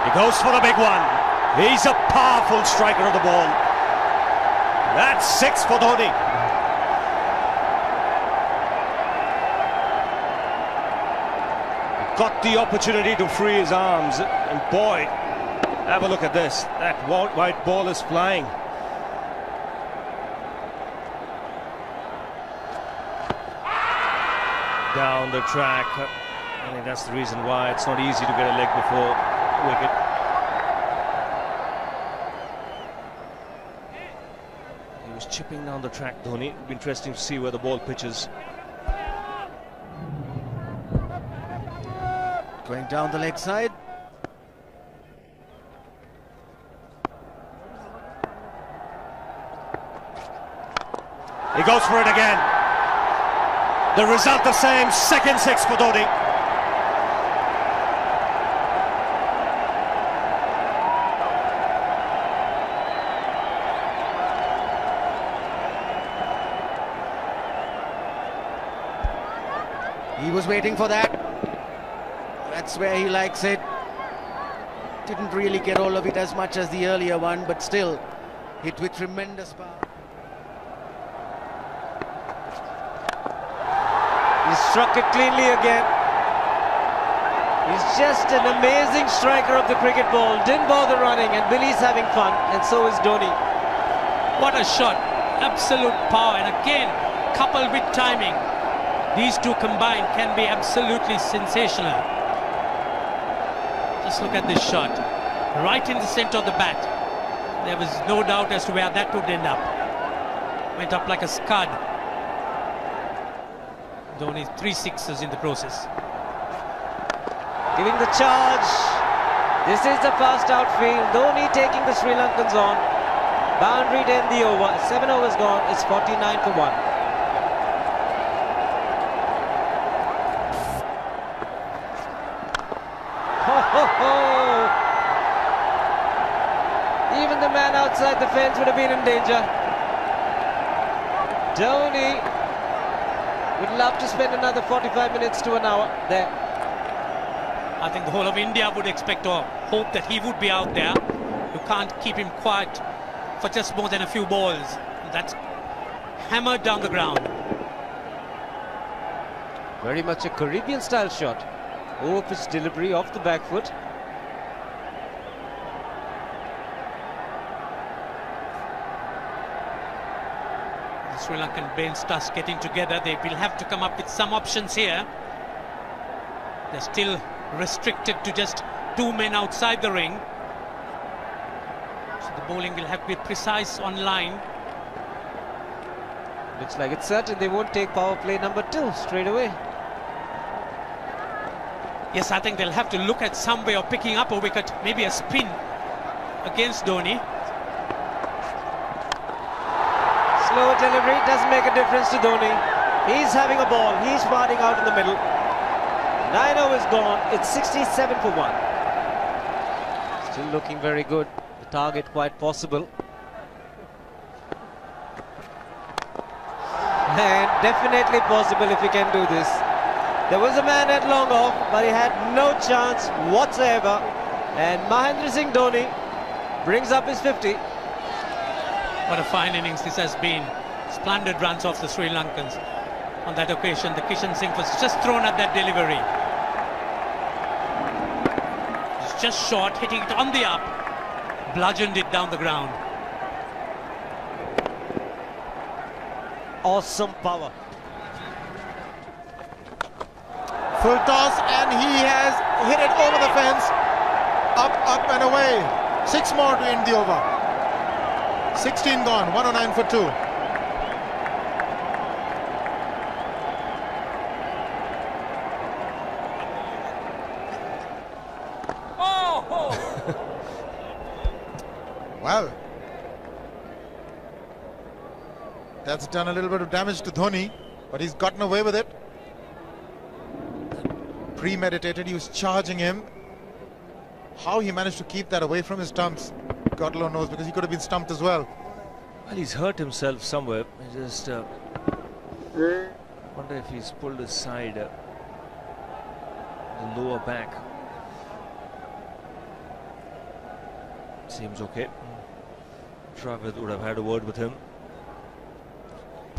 He goes for the big one. He's a powerful striker of the ball. That's 6 for Dhoni. Got the opportunity to free his arms, and boy, have a look at this. That white ball is flying. Down the track. I think that's the reason why it's not easy to get a leg before wicket. He was chipping down the track, Dhoni. It'll be interesting to see where the ball pitches. Going down the leg side. He goes for it again. The result the same, second 6 for Dhoni. He was waiting for that. That's where he likes it. Didn't really get all of it as much as the earlier one, but still hit with tremendous power. He struck it cleanly again. He's just an amazing striker of the cricket ball. Didn't bother running, and Billy's having fun, and so is Dhoni. What a shot. Absolute power, and again, coupled with timing. These two combined can be absolutely sensational. Just look at this shot. Right in the center of the bat. There was no doubt as to where that would end up. Went up like a scud. Dhoni 3 sixes in the process. Giving the charge. This is the fast outfield. Dhoni taking the Sri Lankans on. Boundary to end the over. 7 overs gone. It's 49 for 1. Even the man outside the fence would have been in danger. Dhoni would love to spend another 45 minutes to an hour there. I think the whole of India would expect or hope that he would be out there. You can't keep him quiet for just more than a few balls. That's hammered down the ground. Very much a Caribbean style shot. Over pitch delivery off the back foot. The Sri Lankan bench starts getting together. They will have to come up with some options here. They're still restricted to just 2 men outside the ring. So the bowling will have to be precise on line. Looks like it's certain they won't take power play number 2 straight away. Yes, I think they'll have to look at some way of picking up a wicket, maybe a spin against Dhoni. Slow delivery doesn't make a difference to Dhoni. He's having a ball, he's parting out in the middle. 9 overs gone, it's 67 for 1. Still looking very good, the target quite possible. And definitely possible if he can do this. There was a man at long off, but he had no chance whatsoever. And Mahendra Singh Dhoni brings up his 50. What a fine innings this has been. Splendid runs off the Sri Lankans. On that occasion, the Kishan Singh was just thrown at that delivery. It's just short, hitting it on the up. Bludgeoned it down the ground. Awesome power. Full toss, and he has hit it over the fence. Up and away. 6 more to end the over. 16 gone, 109 for 2. Oh! Well, that's done a little bit of damage to Dhoni, but he's gotten away with it. Premeditated, he was charging him. How he managed to keep that away from his stumps, God alone knows, because he could have been stumped as well. Well, he's hurt himself somewhere. I just wonder if he's pulled his side, the lower back. Seems okay. Travis would have had a word with him.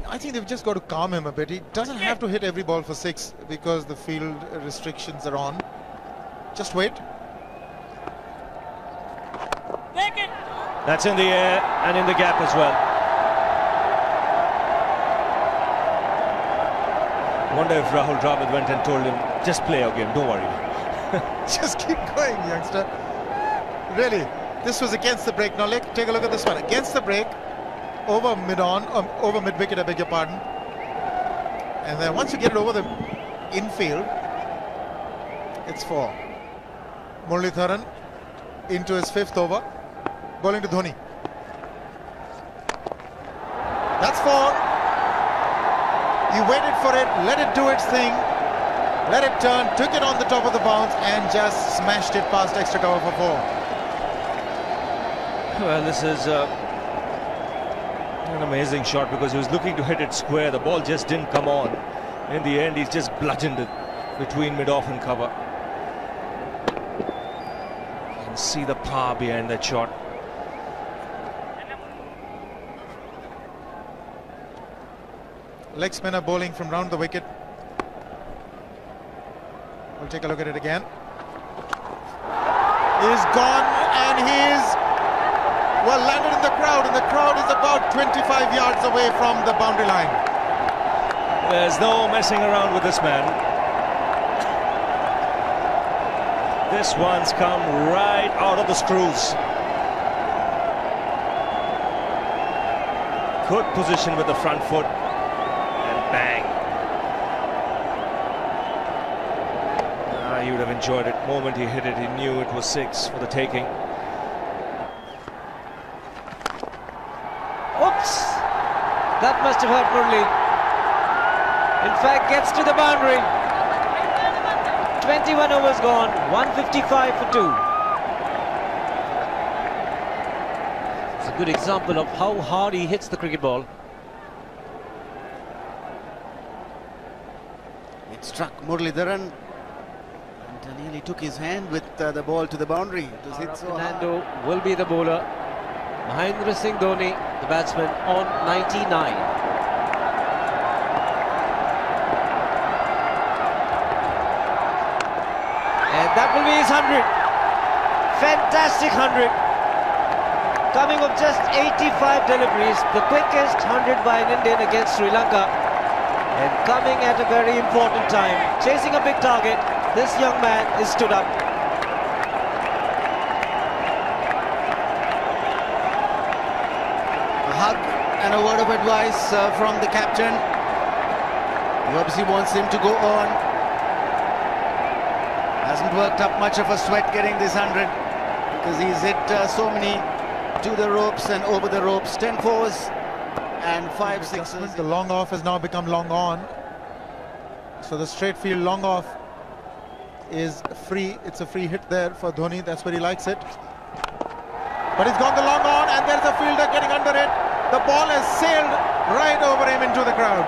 I think they've just got to calm him a bit. He doesn't have to hit every ball for 6 because the field restrictions are on. Just wait. That's in the air and in the gap as well. I wonder if Rahul Dravid went and told him, just play your game, don't worry. Just keep going, youngster. Really, this was against the break. Now take a look at this one. Against the break, over mid-wicket, I beg your pardon. And then once you get it over the infield, it's 4. Muralitharan into his 5th over, bowling to Dhoni. That's 4. He waited for it, let it do its thing, let it turn, took it on the top of the bounce and just smashed it past extra cover for 4. Well, this is an amazing shot because he was looking to hit it square. The ball just didn't come on. In the end, he's just bludgeoned it between mid-off and cover. You can see the power behind that shot. Leg spinner bowling from round the wicket. We'll take a look at it again. He's gone and he's landed in the crowd, and the crowd is about 25 yards away from the boundary line. There's no messing around with this man. This one's come right out of the screws. Good position with the front foot. Bang. He would have enjoyed it. The moment he hit it, he knew it was 6 for the taking. Oops! That must have hurt Murli. In fact, gets to the boundary. 21 overs gone, 155 for 2. It's a good example of how hard he hits the cricket ball. It struck Muralitharan and nearly took his hand with the ball to the boundary. It was hit so hard. Fernando will be the bowler. Mahendra Singh Dhoni, the batsman, on 99. And that will be his 100. Fantastic 100. Coming of just 85 deliveries, the quickest 100 by an Indian against Sri Lanka. And coming at a very important time, chasing a big target, this young man is stood up. A hug and a word of advice from the captain. He obviously wants him to go on. Hasn't worked up much of a sweat getting this 100 because he's hit so many to the ropes and over the ropes. 10 fours and 5 sixes. The long off has now become long on. So the straight field long off is free. It's a free hit there for Dhoni. That's where he likes it. But he's gone the long on and there's a fielder getting under it. The ball has sailed right over him into the crowd.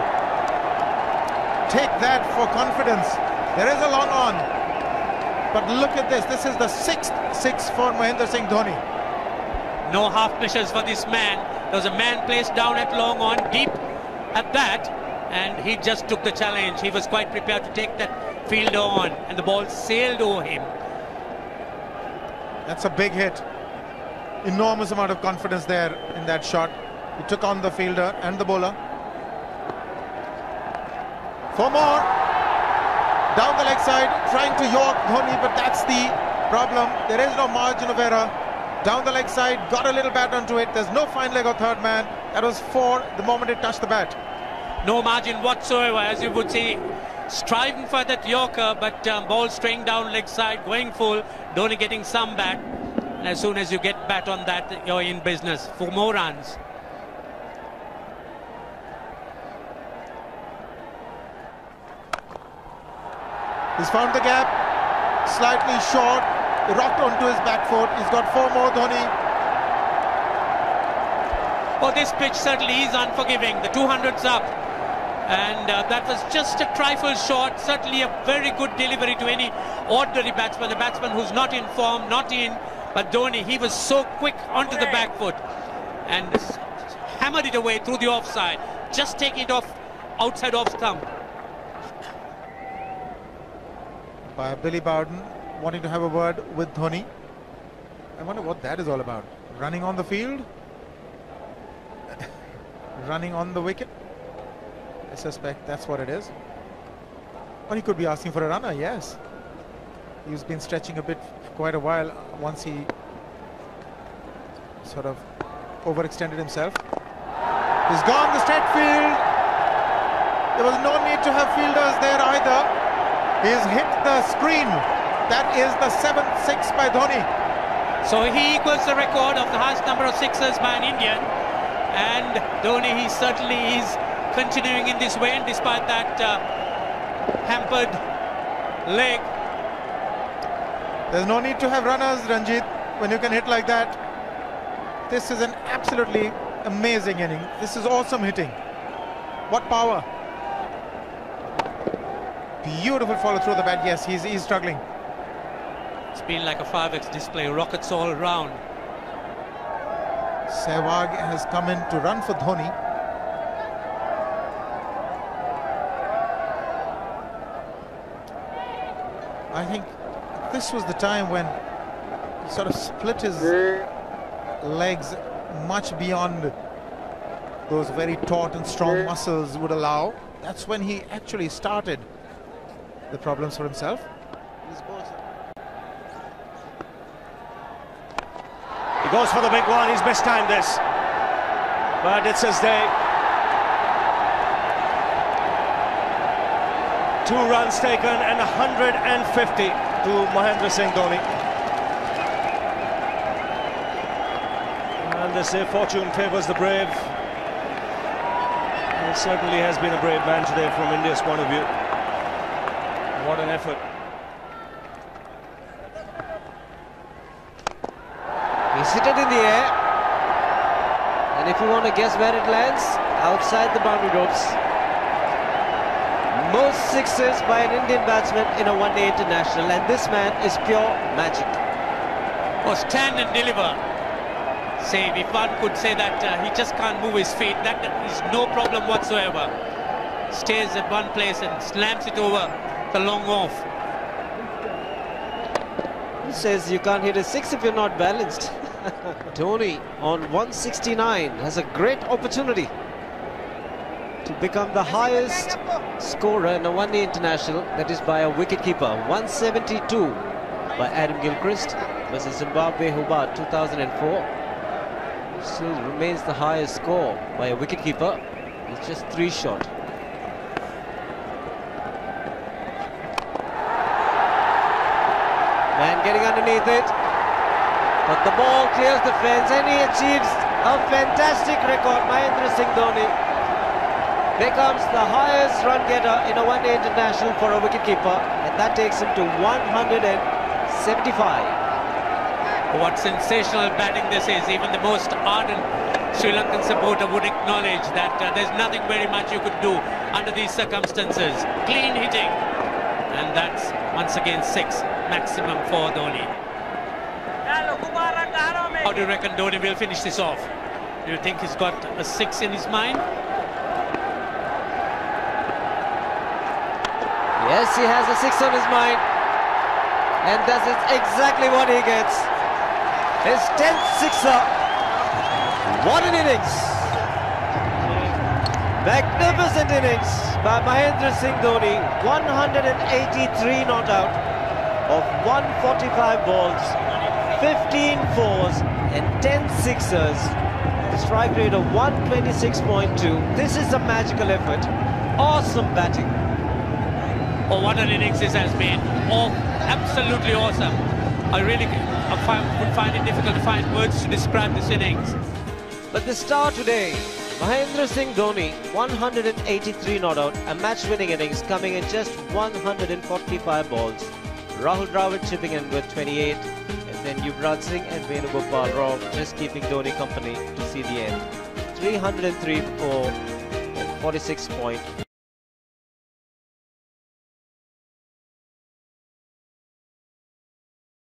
Take that for confidence. There is a long on. But look at this. This is the 6th 6 for Mahendra Singh Dhoni. No half measures for this man. There was a man placed down at long on, deep at that, and he just took the challenge. He was quite prepared to take that fielder on, and the ball sailed over him. That's a big hit. Enormous amount of confidence there in that shot. He took on the fielder and the bowler. 4 more. Down the leg side, trying to york Dhoni, but that's the problem. There is no margin of error. Down the leg side, got a little bat onto it. There's no fine leg or third man. That was 4 the moment it touched the bat. No margin whatsoever, as you would say. Striving for that yorker, but ball straying down leg side, going full. Dhoni getting some bat. And as soon as you get bat on that, you're in business. 4 more runs. He's found the gap, slightly short, rocked onto his back foot. He's got 4 more, Dhoni. Oh, this pitch certainly is unforgiving. The 200's up. And that was just a trifle short. Certainly a very good delivery to any ordinary batsman. A batsman who's not in form, not in But Dhoni, he was so quick onto the back foot and hammered it away through the offside. Just taking it off outside off stump. By Billy Bowden wanting to have a word with Dhoni. I wonder what that is all about. Running on the field? Running on the wicket? I suspect that's what it is. Or he could be asking for a runner, yes. He's been stretching a bit for quite a while once he sort of overextended himself. He's gone the straight field. There was no need to have fielders there either. He's hit the screen. That is the 7th six by Dhoni. So he equals the record of the highest number of sixes by an Indian. And Dhoni, he certainly is continuing in this way, and despite that hampered leg. There's no need to have runners, Ranjit, when you can hit like that. This is an absolutely amazing inning. This is awesome hitting. What power. Beautiful follow through the bat. Yes, he's struggling. It's been like a 5x display, rockets all around. Sehwag has come in to run for Dhoni. I think this was the time when he sort of split his legs much beyond those very taut and strong muscles would allow. That's when he actually started the problems for himself. He goes for the big one. He's mistimed this, but it's his day. 2 runs taken and 150 to Mahendra Singh Dhoni. And they say fortune favours the brave. He certainly has been a brave man today from India's point of view. What an effort. He's hit it in the air. And if you want to guess where it lands, outside the boundary ropes. Most sixes by an Indian batsman in a one-day international, and this man is pure magic. Or stand and deliver. Say, if one could say that he just can't move his feet, that is no problem whatsoever. Stays at one place and slams it over the long off. He says you can't hit a six if you're not balanced. Dhoni on 169 has a great opportunity to become the highest scorer in a one-day international, that is by a wicketkeeper. 172 by Adam Gilchrist versus Zimbabwe Hobart 2004. Still remains the highest score by a wicketkeeper. It's just 3 short. Man getting underneath it, but the ball clears the fence and he achieves a fantastic record. Mahendra Singh Dhoni becomes the highest run getter in a one-day international for a wicketkeeper, and that takes him to 175. What sensational batting this is. Even the most ardent Sri Lankan supporter would acknowledge that there's nothing very much you could do under these circumstances. Clean hitting, and that's once again 6 maximum for Dhoni. How do you reckon Dhoni will finish this off? Do you think he's got a 6 in his mind? Yes, he has a 6 on his mind, and that is exactly what he gets. His 10th sixer. What an innings! Magnificent innings by Mahendra Singh Dhoni. 183 not out of 145 balls, 15 fours and 10 sixers. Strike rate of 126.2. This is a magical effort. Awesome batting. Oh, what an innings this has been. Oh, absolutely awesome. I really would find it difficult to find words to describe this innings. But the star today, Mahendra Singh Dhoni, 183 not out, a match-winning innings coming in just 145 balls. Rahul Dravid chipping in with 28, and then Yuvraj Singh and Venugopal Rao just keeping Dhoni company to see the end. 303 for 46 point.